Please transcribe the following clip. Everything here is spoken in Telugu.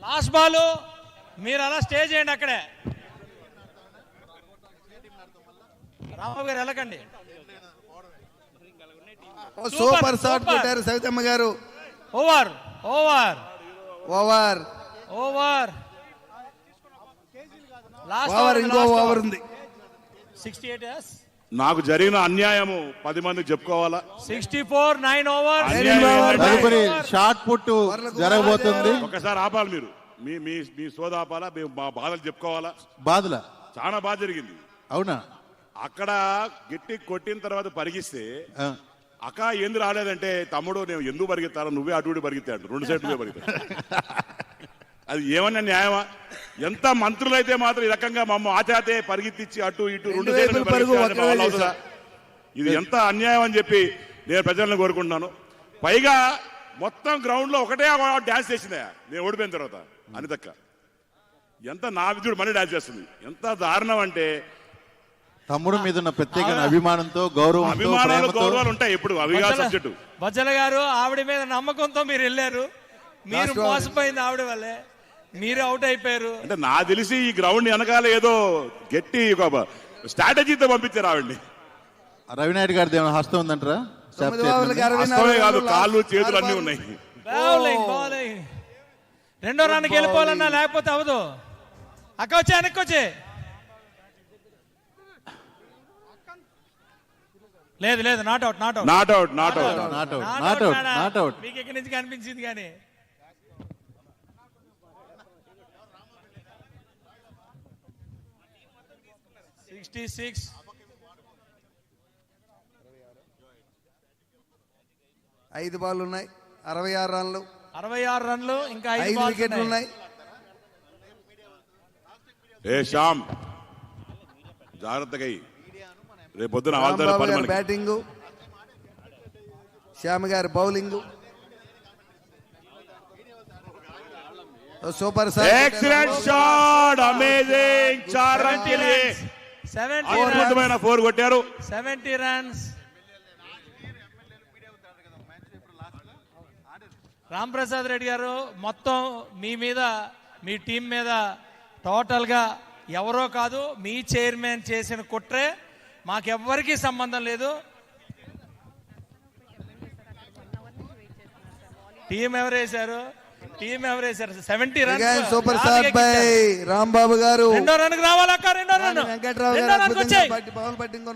లాస్ట్ బాల్ మీరు అలా స్టే చేయండి అక్కడే. రాంబాబు గారు వెళ్ళకండి. సూపర్ షాట్ కొట్టారు సవితమ్మ గారు. Over over over over last over ఇంకో ఓవర్ ఉంది. 68 yes. నాకు జరిగిన అన్యాయము 10 మందికి చెప్పుకోవాలా. 64 9 ఓవర్. తదుపరి షార్ట్ పుట్ జరగబోతుంది. ఒకసారి ఆపాలి మీరు, మీ మీ మీ సోద ఆపాలా, మేము మా బాధలు చెప్పుకోవాలా. బాధల చాలా బాధ జరిగింది. అవునా? అక్కడ గట్టి కొట్టిన తర్వాత పరిగిస్తే అక్క ఏంది రాలేదంటే, తమ్ముడు నేను ఎందుకు పరిగెత్తాను, నువ్వే అటు పరిగెత్తాడు, 2 సైడ్లు పరిగెత్తాడు. అది ఏమన్నా న్యాయమా? ఎంత మంత్రులైతే మాత్రం ఈ రకంగా మమ్మ ఆచాతే పరిగెత్తిచ్చి అటు ఇటు 2 సైడ్లు. ఇది ఎంత అన్యాయం అని చెప్పి నేను ప్రజలను కోరుకుంటున్నాను. పైగా మొత్తం గ్రౌండ్ లో ఒకటే డాన్స్ చేసిందా నేను ఓడిపోయిన తర్వాత అనితక్క. ఎంత నా విధుడు మళ్ళీ డాన్స్ చేస్తుంది. ఎంత దారుణం అంటే, తమ్ముడు మీద ఉన్న ప్రత్యేక అభిమానంతో గౌరవాలు ఉంటాయి ఎప్పుడు, అవిగా సబ్జెక్టు. బజ్జల గారు ఆవిడ మీద నమ్మకంతో మీరు వెళ్ళారు, మీరు మోసపోయింది ఆవిడ వల్లే, మీరు అవుట్ అయిపోయారు. అంటే నా తెలిసి ఈ గ్రౌండ్ వెనకాల ఏదో గట్టి ఒక స్ట్రాటజీతో పంపించారు ఆవిడ్ని. రవినాయుడు గారిది ఏమైనా హస్తం ఉందంటారా? హస్తమే కాదు, కాళ్ళు చేతులు అన్ని ఉన్నాయి. రెండో రన్కి వెళ్ళిపోవాలన్నా, లేకపోతే అవదు. అక్క వచ్చే వెనక్కి వచ్చే. లేదు లేదు, not out not out not out not out not out not out not out. మీకు ఎక్కడి నుంచి కనిపించింది కానీ. ఐదు బాల్ ఉన్నాయి, 66 రన్లు. 66 రన్లు, ఇంకా 5 వికెట్లు ఉన్నాయి. ఏ శ్యామ్ జాగ్రత్తగా రేపు పొద్దున బ్యాటింగ్, శ్యామ్ గారి bowling. Super excellent shot, amazing. 4 runs के लिए 4 కొట్టారు. 70 రన్స్. రాంప్రసాద్ రెడ్డి గారు, మొత్తం మీ మీద, మీ టీం మీద టోటల్ గా ఎవరో కాదు, మీ చైర్మన్ చేసిన కుట్రే, మాకెవ్వరికీ సంబంధం లేదు. టీం ఎవరు వేశారు? 70 runs. Super shot by Rambabu గారు. రెండో రన్కి రావాలక్క, రెండో రన్ వెంకట్రావు గారు